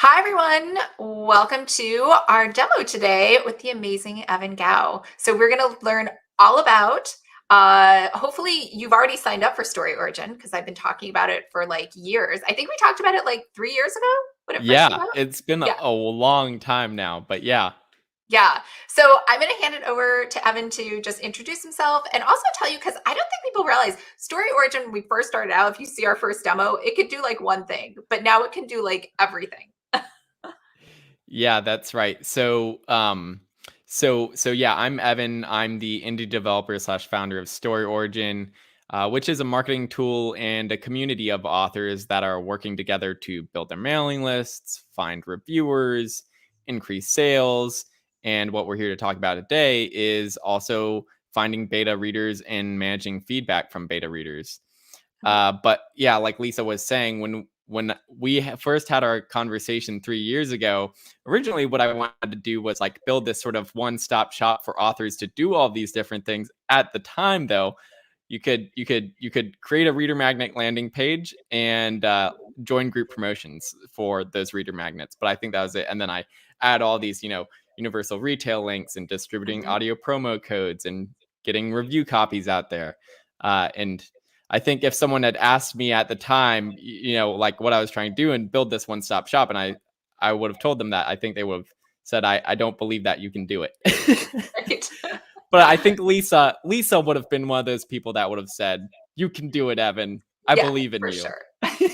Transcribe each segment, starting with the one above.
Hi, everyone. Welcome to our demo today with the amazing Evan Gow. So we're going to learn all about, hopefully you've already signed up for StoryOrigin because I've been talking about it for like years. I think we talked about it like 3 years ago when it first came Yeah, out. it's been a Yeah. a long time now, but yeah. Yeah. So I'm going to hand it over to Evan to just introduce himself and also tell you, because I don't think people realize StoryOrigin, when we first started out, if you see our first demo, it could do like one thing, but now it can do like everything. Yeah, that's right. So yeah, I'm Evan. I'm the indie developer slash founder of StoryOrigin, which is a marketing tool and a community of authors that are working together to build their mailing lists, find reviewers, increase sales. And what we're here to talk about today is also finding beta readers and managing feedback from beta readers. But yeah, like Lisa was saying, when we first had our conversation 3 years ago, originally what I wanted to do was like build this sort of one-stop shop for authors to do all these different things. At the time, though, you could create a reader magnet landing page and join group promotions for those reader magnets. But I think that was it. And then I add all these, universal retail links and distributing Mhm. audio promo codes and getting review copies out there. And I think if someone had asked me at the time, like what I was trying to do and build this one-stop shop, and I would have told them that, I think they would have said, I don't believe that you can do it. Right. But I think Lisa would have been one of those people that would have said, "You can do it, Evan. I Yeah, believe in for you." sure.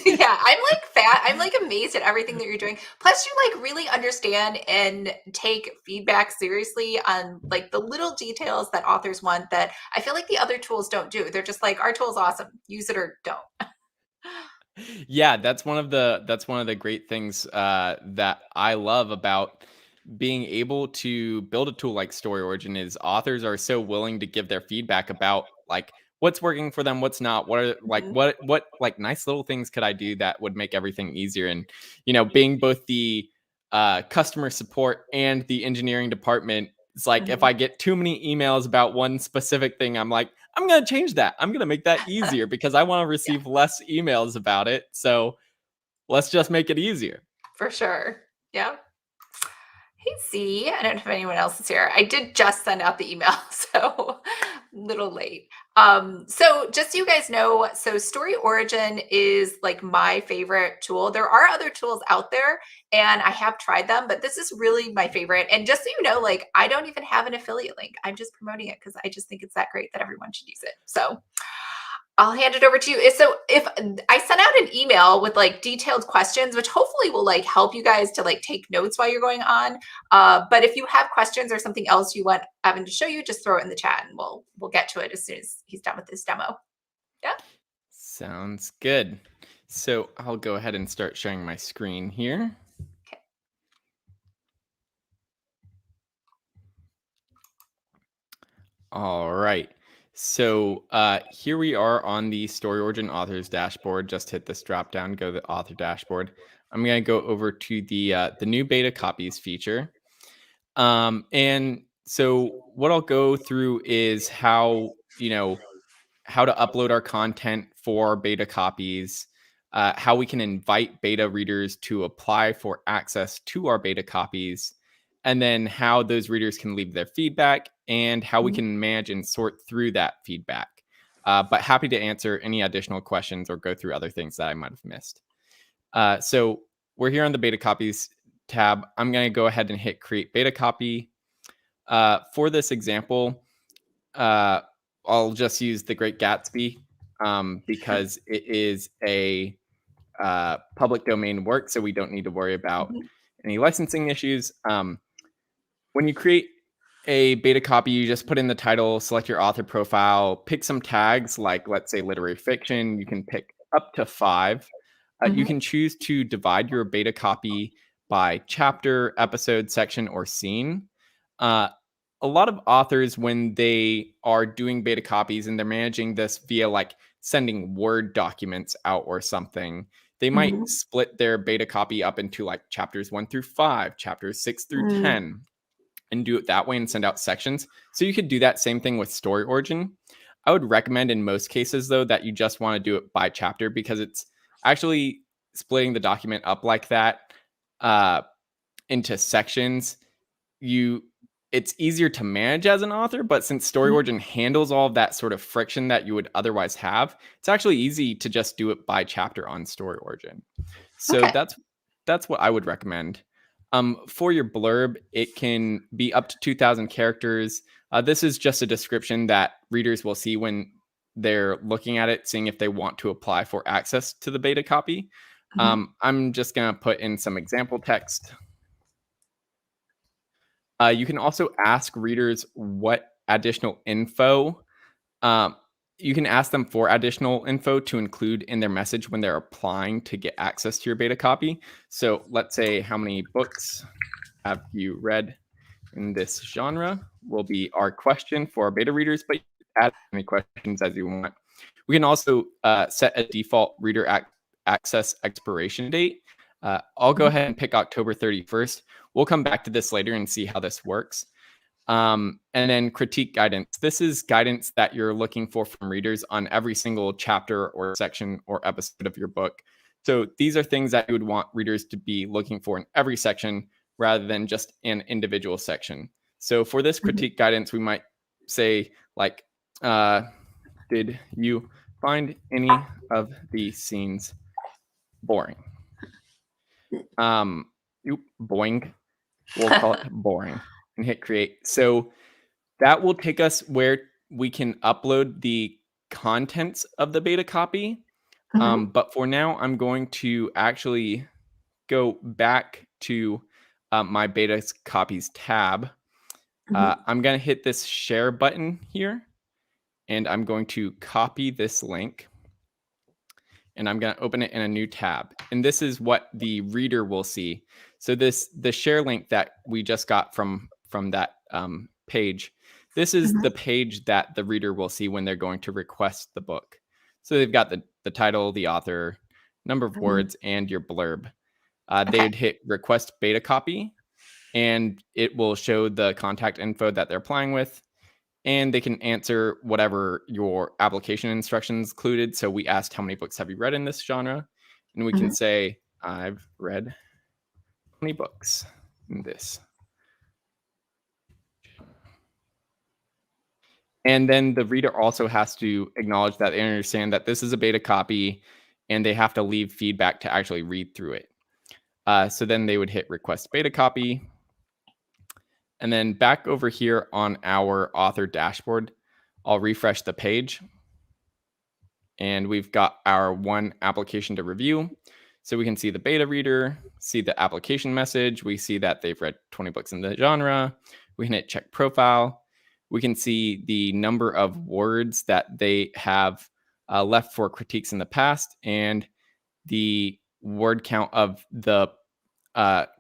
Yeah, I'm like amazed at everything that you're doing. Plus, you like really understand and take feedback seriously on like the little details that authors want that I feel like the other tools don't do. They're just like, our tool's awesome, use it or don't. Yeah, that's one of the great things that I love about being able to build a tool like StoryOrigin is authors are so willing to give their feedback about like what's working for them, what's not, what are like Mhm. what like nice little things could I do that would make everything easier. And being both the customer support and the engineering department, it's like if Mhm. I get too many emails about one specific thing, I'm like, I'm going to change that. I'm going to make that easier because I want to Yeah, receive less emails about it. So let's just make it easier. for sure. Yeah. Hey, Z. I don't know if anyone else is here. I did just send out the email, so a little late. So just so you guys know, so Story Origin is like my favorite tool. There are other tools out there, and I have tried them, but this is really my favorite. And just so you know, like I don't even have an affiliate link. I'm just promoting it because I just think it's that great that everyone should use it. So I'll hand it over to you. So if I sent out an email with like detailed questions, which hopefully will like help you guys to like take notes while you're going on. But if you have questions or something else you want Evan to show you, just throw it in the chat and we'll get to it as soon as he's done with this demo. Yeah. Sounds good. So I'll go ahead and start sharing my screen here. Okay. All right. So here we are on the Story Origin authors dashboard. Just hit this drop down, go to the author dashboard. I'm going to go over to the new beta copies feature. And so what I'll go through is how to upload our content for beta copies, how we can invite beta readers to apply for access to our beta copies, and then how those readers can leave their feedback and how we Mhm. can manage and sort through that feedback. But happy to answer any additional questions or go through other things that I might have missed. So we're here on the beta copies tab. I'm going to go ahead and hit create beta copy. For this example, uh, I'll just use The Great Gatsby because it is a public domain work, so we don't need to worry about Mhm. any licensing issues. When you create a beta copy, you just put in the title, select your author profile, pick some tags like, let's say, literary fiction. You can pick up to 5. You Mhm. can choose to divide your beta copy by chapter, episode, section, or scene. Uh, a lot of authors, when they are doing beta copies and they're managing this via like sending Word documents out or something, they might Mhm. split their beta copy up into like chapters 1 through 5, chapters 6 through 10, and do it that way and send out sections. So you could do that same thing with Story Origin. I would recommend in most cases, though, that you just want to do it by chapter because it's actually splitting the document up like that into sections, it's easier to manage as an author, but since StoryOrigin handles all of that sort of friction that you would otherwise have, it's actually easy to just do it by chapter on StoryOrigin. So Okay. that's what I would recommend. For your blurb, it can be up to 2,000 characters. This is just a description that readers will see when they're looking at it, seeing if they want to apply for access to the beta copy. I'm just going to put in some example text. You can also ask readers what additional info. You can ask them for additional info to include in their message when they're applying to get access to your beta copy. So let's say, how many books have you read in this genre will be our question for our beta readers, but you can add as many questions as you want. We can also set a default reader access expiration date. I'll go ahead and pick October 31st. We'll come back to this later and see how this works. And then critique guidance. This is guidance that you're looking for from readers on every single chapter or section or episode of your book. So these are things that you would want readers to be looking for in every section rather than just an individual section. So for this critique guidance, we might say, like, did you find any of these scenes boring? Boing. We'll call it boring and hit create. So that will take us where we can upload the contents of the beta copy. But for now, I'm going to actually go back to my beta copies tab. I'm going to hit this share button here, and I'm going to copy this link, and I'm going to open it in a new tab. And this is what the reader will see. So the share link that we just got from that page, this is the page that the reader will see when they're going to request the book. So they've got the title, the author, number of words, and your blurb. They'd hit request beta copy, and it will show the contact info that they're applying with, and they can answer whatever your application instructions included. So we asked, how many books have you read in this genre? And we can say, I've read 20 books in this. And then the reader also has to acknowledge that they understand that this is a beta copy, and they have to leave feedback to actually read through it. So then they would hit request beta copy. And then back over here on our author dashboard, I'll refresh the page. And we've got our one application to review. So we can see the beta reader, see the application message. We see that they've read 20 books in the genre. We can hit check profile. We can see the number of words that they have left for critiques in the past, and the word count of the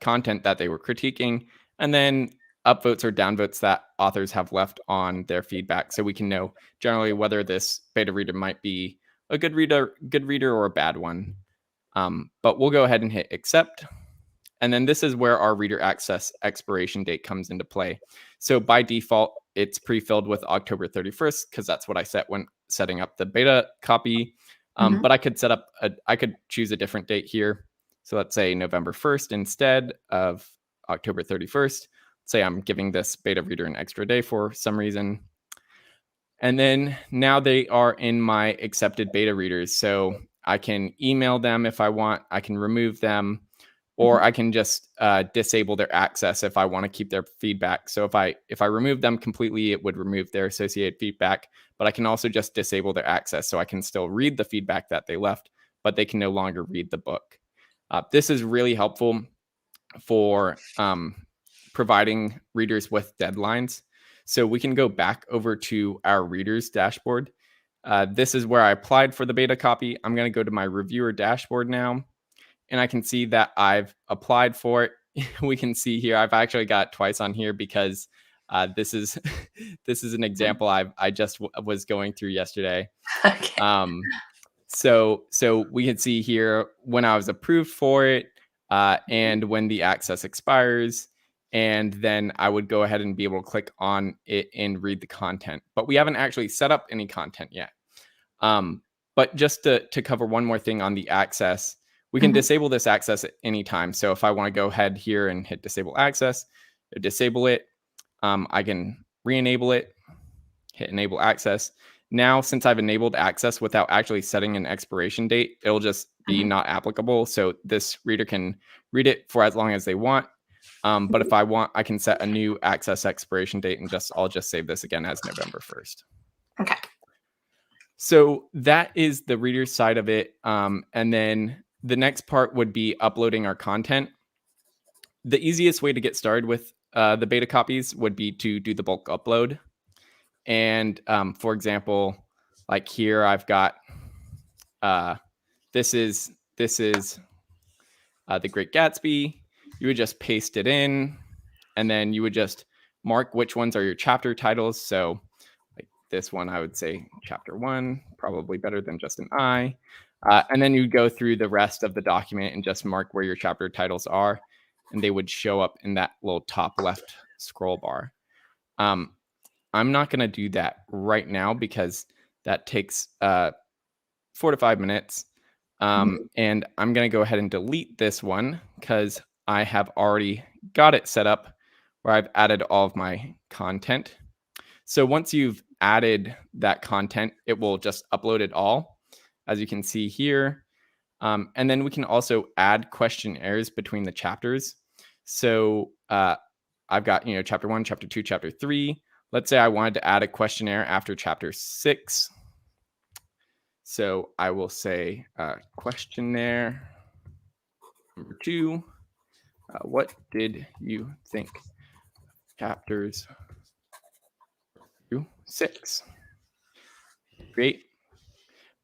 content that they were critiquing, and then upvotes or downvotes that authors have left on their feedback. So we can know generally whether this beta reader might be a good reader or a bad one. But we'll go ahead and hit accept. And then this is where our reader access expiration date comes into play. So by default, it's pre-filled with October 31st because that's what I set when setting up the beta copy. But I could I could choose a different date here. So let's say November 1st instead of October 31st. Say I'm giving this beta reader an extra day for some reason. And then now they are in my accepted beta readers. So I can email them if I want. I can remove them, or I can just disable their access if I want to keep their feedback. So if I remove them completely, it would remove their associated feedback. But I can also just disable their access, so I can still read the feedback that they left, but they can no longer read the book. This is really helpful for providing readers with deadlines. So we can go back over to our readers dashboard. This is where I applied for the beta copy. I'm going to go to my reviewer dashboard now, and I can see that I've applied for it. We can see here I've actually got it twice on here because this is an example I just was going through yesterday. Okay. So we can see here when I was approved for it, and when the access expires, and then I would go ahead and be able to click on it and read the content. But we haven't actually set up any content yet. But just to cover one more thing on the access, We can disable this access at any time. So if I want to go ahead here and hit disable access, disable it, I can re-enable it, hit enable access. Now, since I've enabled access without actually setting an expiration date, it'll just be not applicable. So this reader can read it for as long as they want. But if I want, I can set a new access expiration date, and I'll just save this again as November 1st. Okay. So that is the reader side of it. And then the next part would be uploading our content. The easiest way to get started with the beta copies would be to do the bulk upload. And for example, like here, I've got this is The Great Gatsby. You would just paste it in, and then you would just mark which ones are your chapter titles. So like this one, I would say chapter 1, probably better than just an I. And then you go through the rest of the document and just mark where your chapter titles are, and they would show up in that little top left scroll bar. I'm not going to do that right now because that takes 4 to 5 minutes. And I'm going to go ahead and delete this one because I have already got it set up where I've added all of my content. So once you've added that content, it will just upload it all, as you can see here. And then we can also add questionnaires between the chapters. So I've got, chapter 1, chapter 2, chapter 3. Let's say I wanted to add a questionnaire after chapter 6. So I will say questionnaire number 2. What did you think? Chapters 6. Great.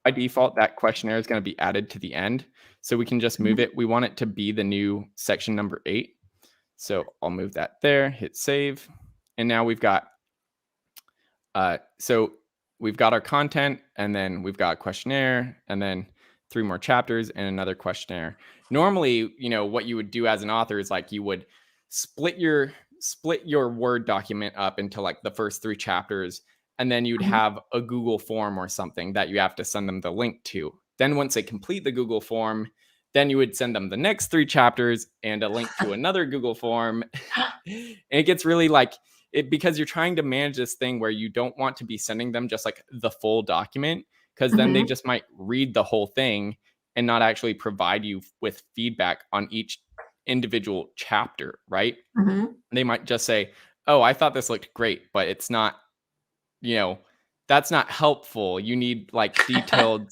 By default, that questionnaire is going to be added to the end. So we can just move it. We want it to be the new section number 8. So I'll move that there, hit save. And now we've got we've got our content, and then we've got a questionnaire, and then 3 more chapters and another questionnaire. Normally, what you would do as an author is like you would split your Word document up into like the first 3 chapters, and then you'd have a Google form or something that you have to send them the link to. Then once they complete the Google form, then you would send them the next 3 chapters and a link to another Google form. And it gets really like because you're trying to manage this thing where you don't want to be sending them just like the full document, because then they just might read the whole thing and not actually provide you with feedback on each individual chapter, right? They might just say, oh, I thought this looked great, but it's not, that's not helpful. You need like detailed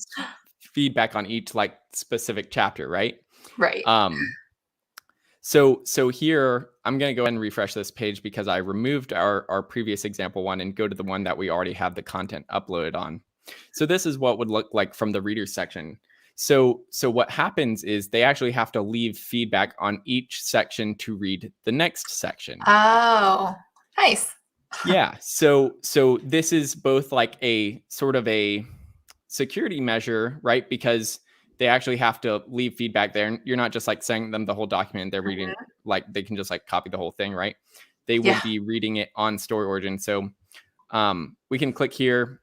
feedback on each like specific chapter, right? Right. So here, I'm going to go ahead and refresh this page because I removed our previous example one and go to the one that we already have the content uploaded on. So this is what would look like from the reader section. So what happens is they actually have to leave feedback on each section to read the next section. Oh, nice. Yeah. So this is both like a sort of a security measure, right? Because they actually have to leave feedback there. And you're not just like sending them the whole document. They're reading, like they can just like copy the whole thing, right? They would be reading it on StoryOrigin. So we can click here,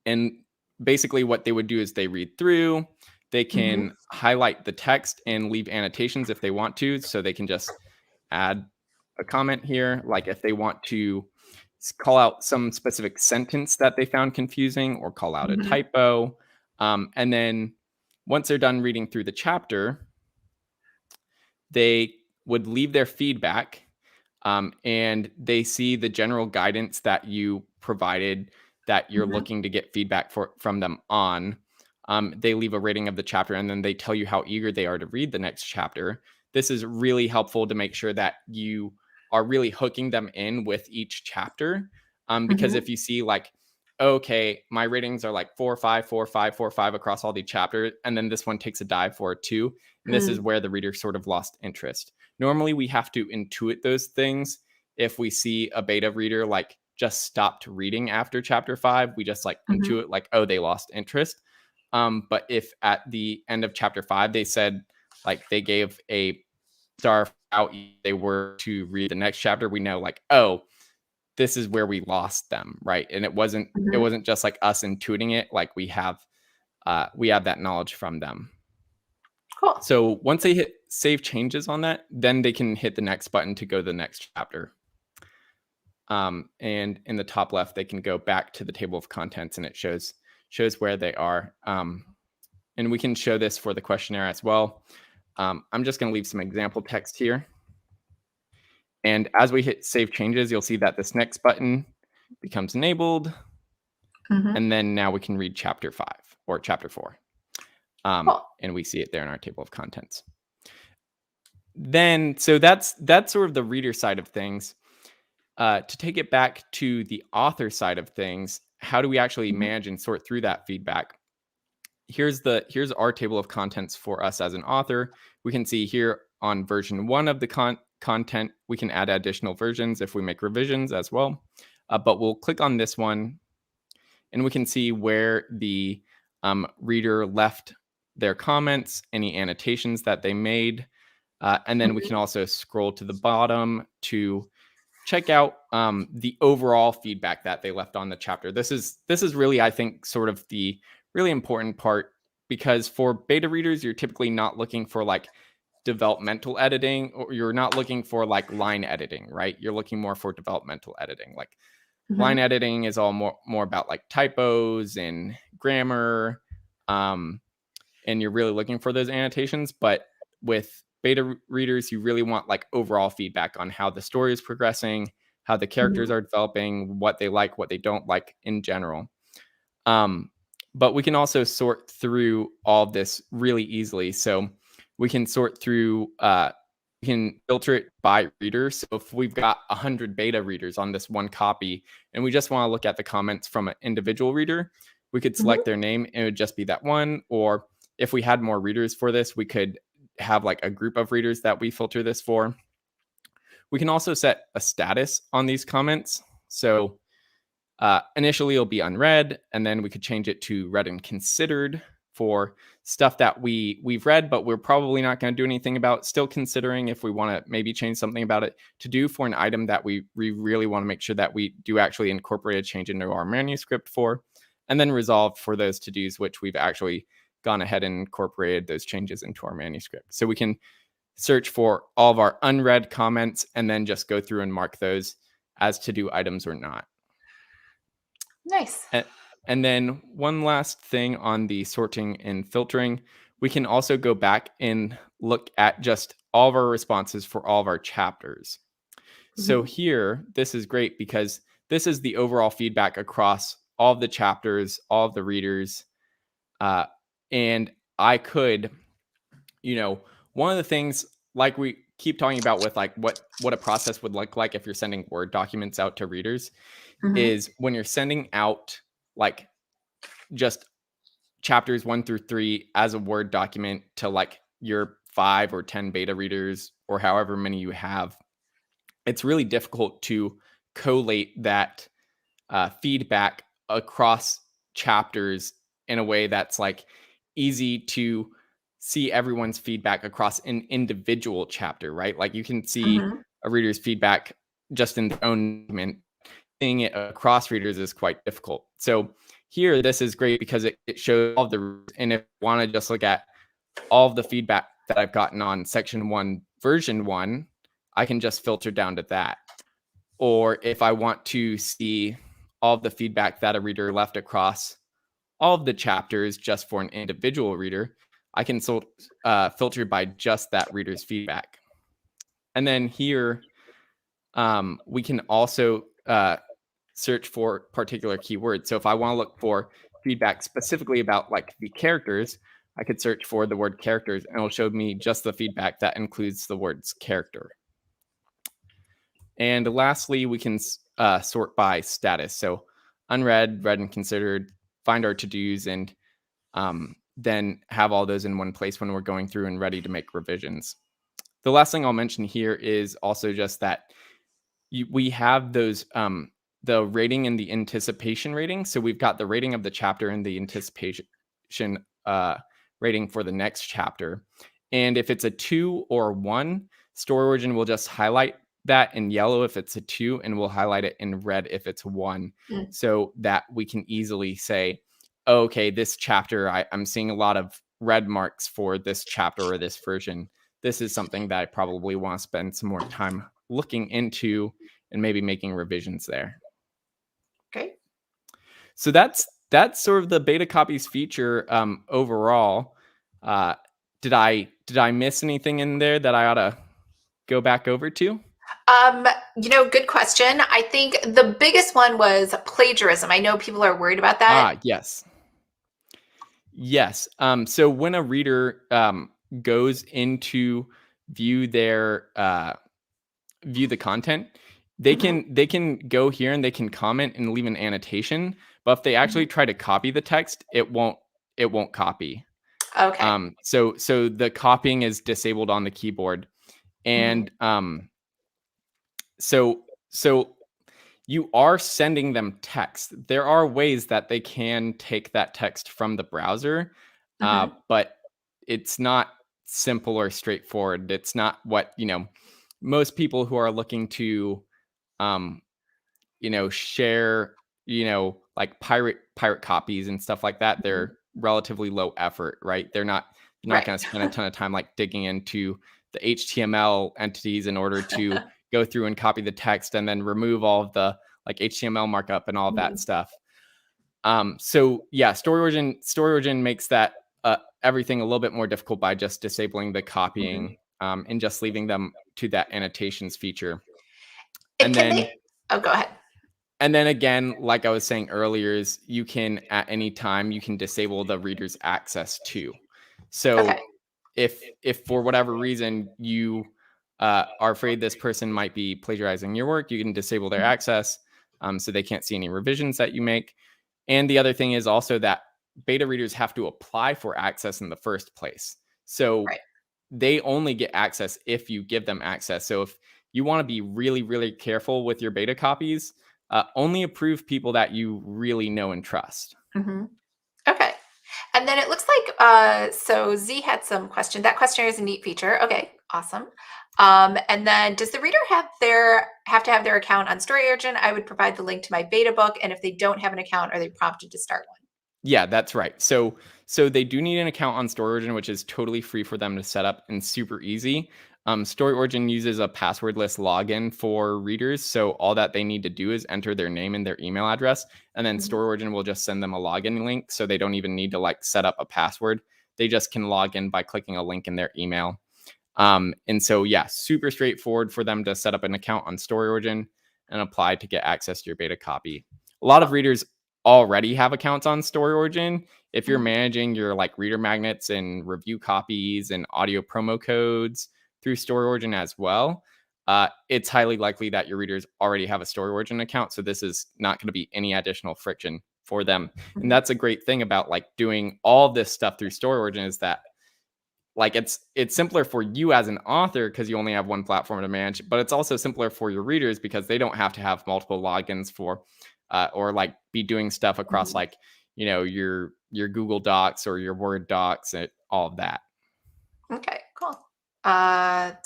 and basically what they would do is they read through, they can highlight the text and leave annotations if they want to. So they can just add a comment here. Like if they want to call out some specific sentence that they found confusing or call out a typo. And then once they're done reading through the chapter, they would leave their feedback, and they see the general guidance that you provided that you're looking to get feedback from them on. They leave a rating of the chapter, and then they tell you how eager they are to read the next chapter. This is really helpful to make sure that you are really hooking them in with each chapter. Because if you see like, okay, my ratings are like 4, 5, 4, 5, 4, 5 across all the chapters, and then this one takes a dive for a 2, and this is where the reader sort of lost interest. Normally, we have to intuit those things. If we see a beta reader like just stopped reading after chapter 5, we just like intuit like, oh, they lost interest. But if at the end of chapter 5 they said like they gave a star for how they were to read the next chapter, we know like, oh, this is where we lost them, right? And it wasn't just like us intuiting it. Like we have that knowledge from them. Cool. So once they hit save changes on that, then they can hit the next button to go to the next chapter. And in the top left, they can go back to the table of contents, and it shows where they are. And we can show this for the questionnaire as well. I'm just going to leave some example text here. And as we hit save changes, you'll see that this next button becomes enabled. And then now we can read chapter 5 or chapter 4. Cool. And we see it there in our table of contents. Then, so that's sort of the reader side of things. To take it back to the author side of things, how do we actually manage and sort through that feedback? Here's our table of contents for us as an author. We can see here on version 1 of the content, we can add additional versions if we make revisions as well. But we'll click on this one, and we can see where the reader left their comments, any annotations that they made. And then we can also scroll to the bottom to check out the overall feedback that they left on the chapter. This is really, I think, sort of the really important part, because for beta readers, you're typically not looking for like developmental editing, or you're not looking for like line editing, right? You're looking more for developmental editing. Like line editing is all more about like typos and grammar, and you're really looking for those annotations. But with beta readers, you really want like overall feedback on how the story is progressing, how the characters are developing, what they like, what they don't like in general. But we can also sort through all of this really easily. So we can sort through, we can filter it by reader. So if we've got 100 beta readers on this one copy, and we just want to look at the comments from an individual reader, we could select their name, and it would just be that one. Or if we had more readers for this, we could have like a group of readers that we filter this for. We can also set a status on these comments. So initially it'll be unread, and then we could change it to read and considered for stuff that we've read, but we're probably not going to do anything about, still considering if we want to maybe change something about it, to do for an item that we really want to make sure that we do actually incorporate a change into our manuscript for, and then resolved for those to-dos which we've actually gone ahead and incorporated those changes into our manuscript. So we can search for all of our unread comments and then just go through and mark those as to-do items or not. Nice. And then one last thing on the sorting and filtering, we can also go back and look at just all of our responses for all of our chapters. So here, this is great because this is the overall feedback across all of the chapters, all of the readers. And I could, one of the things like we keep talking about with like what a process would look like if you're sending Word documents out to readers is when you're sending out like just chapters 1 through 3 as a Word document to like your 5 or 10 beta readers or however many you have, it's really difficult to collate that feedback across chapters in a way that's like easy to see everyone's feedback across an individual chapter, right? Like you can see a reader's feedback just in their own document. Seeing it across readers is quite difficult. So here, this is great because it shows all the, and if you want to just look at all of the feedback that I've gotten on section 1, version 1, I can just filter down to that. Or if I want to see all of the feedback that a reader left across all of the chapters just for an individual reader, I can filter by just that reader's feedback. And then here, we can also search for particular keywords. So if I want to look for feedback specifically about like the characters, I could search for the word characters, and it'll show me just the feedback that includes the words character. And lastly, we can sort by status. So unread, read and considered, find our to-dos, and then have all those in one place when we're going through and ready to make revisions. The last thing I'll mention here is also just that we have those the rating and the anticipation rating. So we've got the rating of the chapter and the anticipation rating for the next chapter. And if it's a 2 or 1, StoryOrigin will just highlight that in yellow if it's a 2, and we'll highlight it in red if it's 1, so that we can easily say, okay, this chapter, I'm seeing a lot of red marks for this chapter or this version. This is something that I probably want to spend some more time looking into and maybe making revisions there. Great. So that's sort of the beta copies feature overall. Did I miss anything in there that I ought to go back over to? Good question. I think the biggest one was plagiarism. I know people are worried about that. Yes. Yes. So when a reader goes into view their view the content, they can go here and they can comment and leave an annotation. But if they actually try to copy the text, it won't copy. Okay. So the copying is disabled on the keyboard, and so you are sending them text. There are ways that they can take that text from the browser, but it's not simple or straightforward. It's not what, most people who are looking to, share, like pirate copies and stuff like that. They're relatively low effort, right? They're not Right. going to spend a ton of time like digging into the HTML entities in order to go through and copy the text and then remove all of the like HTML markup and all of that stuff. So yeah, StoryOrigin makes that everything a little bit more difficult by just disabling the copying and just leaving them to that annotations feature. And then go ahead. And then again, like I was saying earlier, is you can at any time you can disable the reader's access to. So if for whatever reason you are afraid this person might be plagiarizing your work, you can disable their access so they can't see any revisions that you make. And the other thing is also that beta readers have to apply for access in the first place. So they only get access if you give them access. So if you want to be really, really careful with your beta copies, only approve people that you really know and trust. Okay. And then it looks like, so Z had some question. That questionnaire is a neat feature. Okay, awesome. And then does the reader have to have their account on StoryOrigin? I would provide the link to my beta book. And if they don't have an account, are they prompted to start one? Yeah, that's right. So they do need an account on StoryOrigin, which is totally free for them to set up and super easy. StoryOrigin uses a passwordless login for readers. So all that they need to do is enter their name and their email address, and then StoryOrigin will just send them a login link. So they don't even need to like set up a password. They just can log in by clicking a link in their email. And so, yeah, super straightforward for them to set up an account on StoryOrigin and apply to get access to your beta copy. A lot of readers already have accounts on StoryOrigin. If you're managing your like reader magnets and review copies and audio promo codes through StoryOrigin as well, it's highly likely that your readers already have a StoryOrigin account. So this is not going to be any additional friction for them. And that's a great thing about like doing all this stuff through StoryOrigin is that like it's simpler for you as an author because you only have one platform to manage, but it's also simpler for your readers because they don't have to have multiple logins for or like be doing stuff across like your Google Docs or your Word docs and all of that. Okay, cool.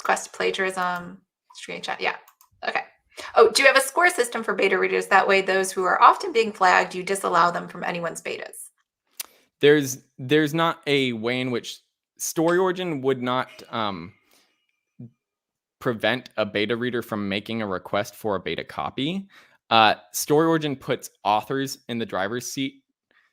Quest plagiarism, screenshot. Yeah. Okay. Oh, do you have a score system for beta readers? That way, those who are often being flagged, you disallow them from anyone's betas. There's not a way in which StoryOrigin would not prevent a beta reader from making a request for a beta copy. StoryOrigin puts authors in the driver's seat.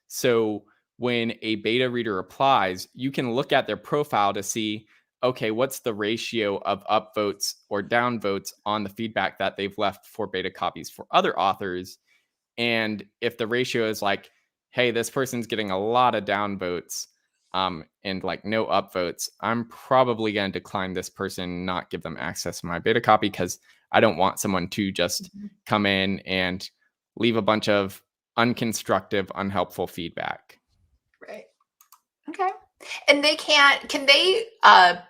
So when a beta reader applies, you can look at their profile to see, okay, what's the ratio of upvotes or downvotes on the feedback that they've left for beta copies for other authors. And if the ratio is like, hey, this person's getting a lot of downvotes and like no upvotes, I'm probably going to decline this person, not give them access to my beta copy because I don't want someone to just come in and leave a bunch of unconstructive, unhelpful feedback. Right. Okay. And can they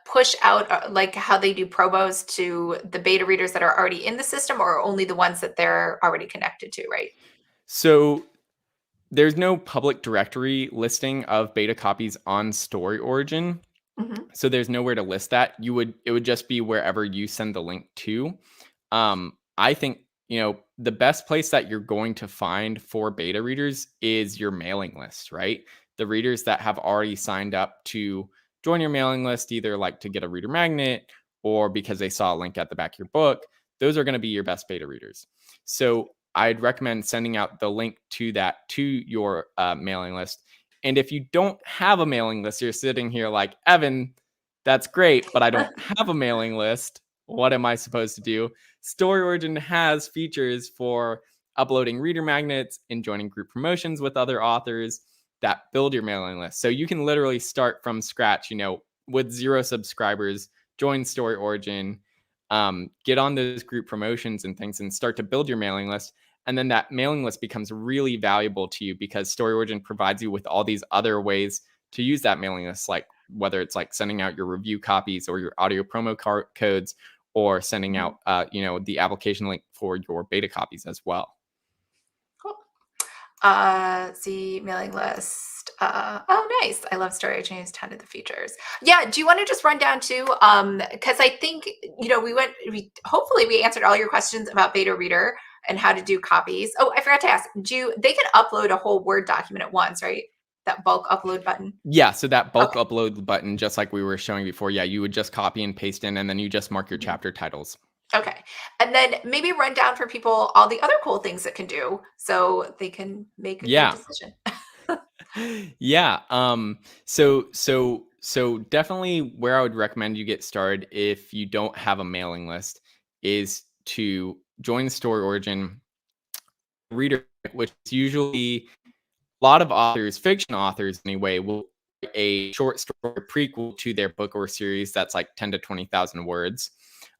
push out like how they do probos to the beta readers that are already in the system or only the ones that they're already connected to, right? So there's no public directory listing of beta copies on StoryOrigin. So there's nowhere to list that. It would just be wherever you send the link to. I think, the best place that you're going to find for beta readers is your mailing list, right? the readers that have already signed up to join your mailing list, either like to get a reader magnet or because they saw a link at the back of your book. Those are going to be your best beta readers. So I'd recommend sending out the link to that to your mailing list. And if you don't have a mailing list, you're sitting here like, Evan, that's great, but I don't have a mailing list. What am I supposed to do? StoryOrigin has features for uploading reader magnets and joining group promotions with other authors that build your mailing list. So you can literally start from scratch, with 0 subscribers, join StoryOrigin, get on those group promotions and things and start to build your mailing list. And then that mailing list becomes really valuable to you because StoryOrigin provides you with all these other ways to use that mailing list, like whether it's like sending out your review copies or your audio promo codes, or sending out, the application link for your beta copies as well. Cool. The mailing list. Oh, nice. I love StoryOrigin. It's a ton of the features. Yeah. Do you want to just run down too? Because I think, hopefully we answered all your questions about beta reader and how to do copies. Oh, I forgot to ask. They can upload a whole Word document at once, right? That bulk upload button. Yeah, so that bulk upload button, just like we were showing before, you would just copy and paste in, and then you just mark your chapter titles. Okay. And then maybe run down for people all the other cool things it can do so they can make a good decision. Yeah. So definitely where I would recommend you get started if you don't have a mailing list is to join StoryOrigin reader, which is usually a lot of authors, fiction authors anyway, will write a short story prequel to their book or series that's like 10 to 20,000 words.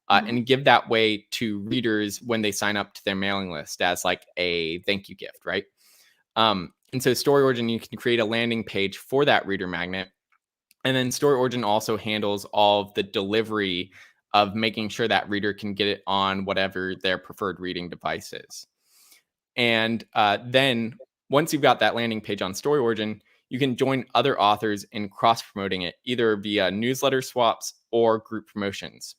And give that way to readers when they sign up to their mailing list as like a thank you gift, right? And so StoryOrigin, you can create a landing page for that reader magnet. And then StoryOrigin also handles all of the delivery of making sure that reader can get it on whatever their preferred reading device is. And then once you've got that landing page on StoryOrigin, you can join other authors in cross-promoting it, either via newsletter swaps or group promotions.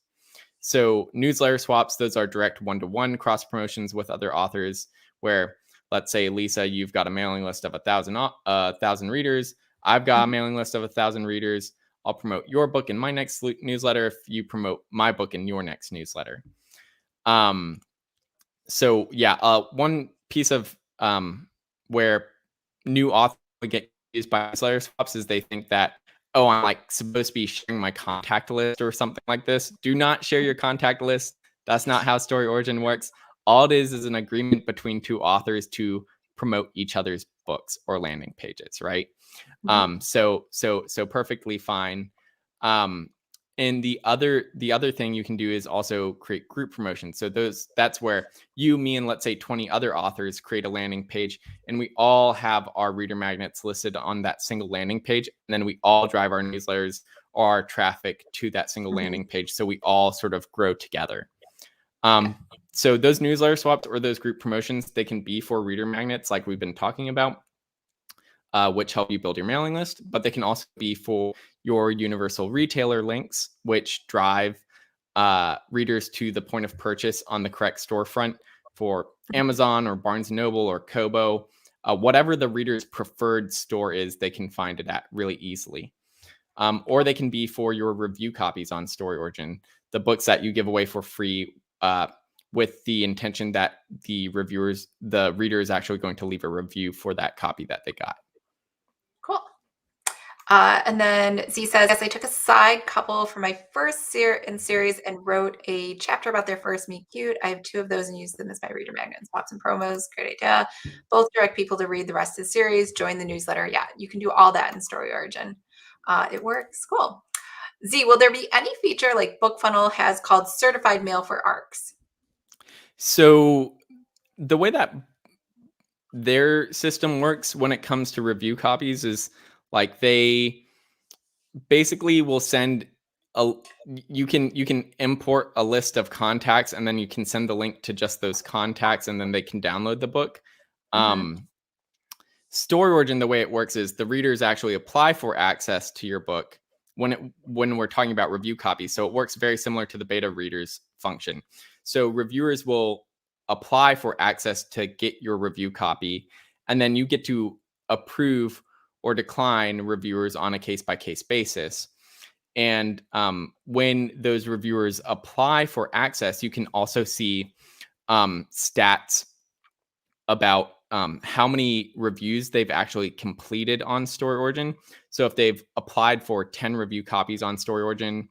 So newsletter swaps, those are direct one-to-one cross-promotions with other authors where, let's say, Lisa, you've got a mailing list of 1,000 readers. I've got a mailing list of 1,000 readers. I'll promote your book in my next newsletter if you promote my book in your next newsletter. So yeah, one piece of where new authors get used by newsletter swaps is they think that, oh, I'm like supposed to be sharing my contact list or something like this. Do not share your contact list. That's not how StoryOrigin works. All it is an agreement between two authors to promote each other's books or landing pages, right? So perfectly fine. And the other thing you can do is also create group promotions. So that's where you, me, and let's say 20 other authors create a landing page, and we all have our reader magnets listed on that single landing page, and then we all drive our newsletters or our traffic to that single landing page, so we all sort of grow together. So those newsletter swaps or those group promotions, they can be for reader magnets like we've been talking about, which help you build your mailing list, but they can also be for your universal retailer links, which drive readers to the point of purchase on the correct storefront for Amazon or Barnes & Noble or Kobo. Whatever the reader's preferred store is, they can find it at really easily. Or they can be for your review copies on StoryOrigin, the books that you give away for free with the intention that the reader is actually going to leave a review for that copy that they got. Cool. And then Z says, yes, I took a side couple for my first series and wrote a chapter about their first meet cute. I have 2 of those and use them as my reader magnets. Swaps and promos. Great idea. Both direct people to read the rest of the series, join the newsletter. Yeah, you can do all that in StoryOrigin. It works. Cool. Z, will there be any feature like BookFunnel has called certified mail for ARCs? So the way that their system works when it comes to review copies is like they basically will send you can import a list of contacts, and then you can send the link to just those contacts, and then they can download the book. StoryOrigin, the way it works is the readers actually apply for access to your book when we're talking about review copies. So it works very similar to the beta readers function. So reviewers will apply for access to get your review copy, and then you get to approve or decline reviewers on a case-by-case basis. And when those reviewers apply for access, you can also see stats about how many reviews they've actually completed on StoryOrigin. So if they've applied for 10 review copies on StoryOrigin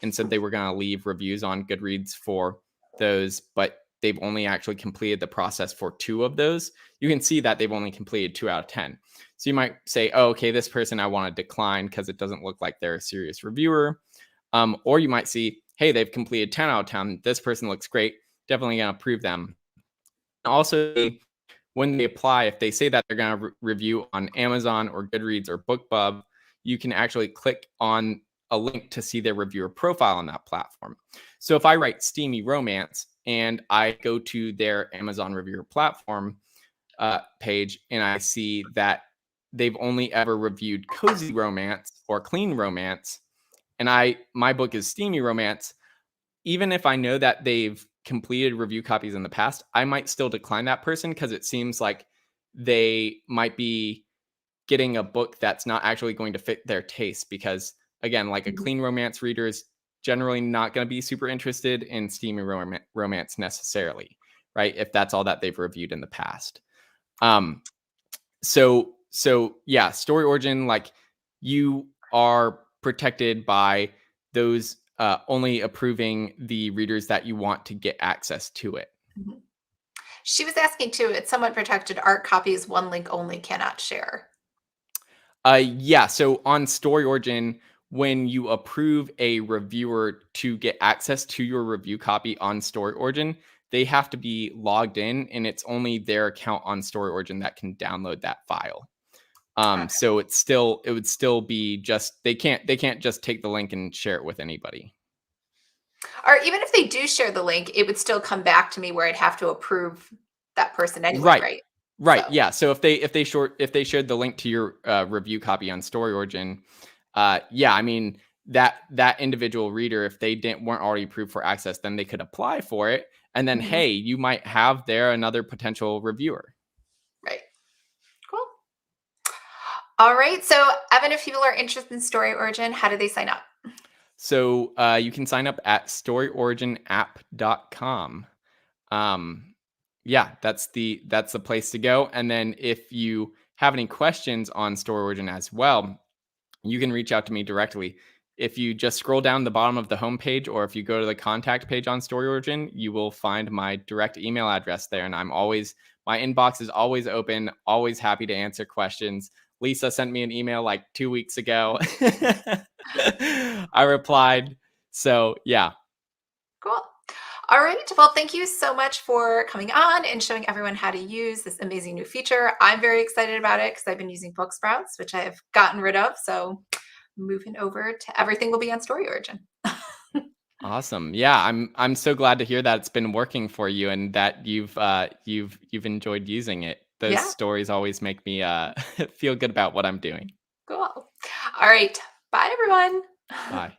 and said they were going to leave reviews on Goodreads for those, but they've only actually completed the process for 2 of those, you can see that they've only completed 2 out of 10. So you might say, oh, okay, this person I want to decline because it doesn't look like they're a serious reviewer. Or you might see, hey, they've completed 10 out of 10. This person looks great. Definitely going to approve them. Also, when they apply, if they say that they're going to review on Amazon or Goodreads or BookBub, you can actually click on a link to see their reviewer profile on that platform. So if I write steamy romance and I go to their Amazon reviewer platform page and I see that they've only ever reviewed cozy romance or clean romance, and my book is steamy romance, even if I know that they've completed review copies in the past, I might still decline that person because it seems like they might be getting a book that's not actually going to fit their taste. Because again, like a clean romance reader is generally not going to be super interested in steamy romance necessarily, right? If that's all that they've reviewed in the past. So yeah, StoryOrigin, like, you are protected by those only approving the readers that you want to get access to it. Mhm. She was asking too, it's somewhat protected. Art copies, one link only, cannot share. Yeah. So on StoryOrigin, when you approve a reviewer to get access to your review copy on StoryOrigin, they have to be logged in, and it's only their account on StoryOrigin that can download that file. Okay. So it would still be just they can't just take the link and share it with anybody. Or even if they do share the link, it would still come back to me where I'd have to approve that person anyway, Right. right? Right. So, Yeah. So if they shared the link to your review copy on StoryOrigin, yeah, I mean that individual reader, if they weren't already approved for access, then they could apply for it, and then mhm, hey, you might have there another potential reviewer. right. Cool. All right. So, Evan, if people are interested in Story Origin, how do they sign up? So you can sign up at storyoriginApp.com. Yeah, that's the place to go. And then if you have any questions on StoryOrigin as well, you can reach out to me directly. If you just scroll down the bottom of the homepage, or if you go to the contact page on StoryOrigin, you will find my direct email address there. And my inbox is always open, always happy to answer questions. Lisa sent me an email like 2 weeks ago. I replied. So yeah. Cool. All right. Well, thank you so much for coming on and showing everyone how to use this amazing new feature. I'm very excited about it because I've been using Book Sprouts, which I have gotten rid of. So, moving over to everything will be on Story Origin. Awesome. Yeah, I'm so glad to hear that it's been working for you and that you've enjoyed using it. Those Yeah. stories always make me feel good about what I'm doing. Cool. All right. Bye, everyone. Bye.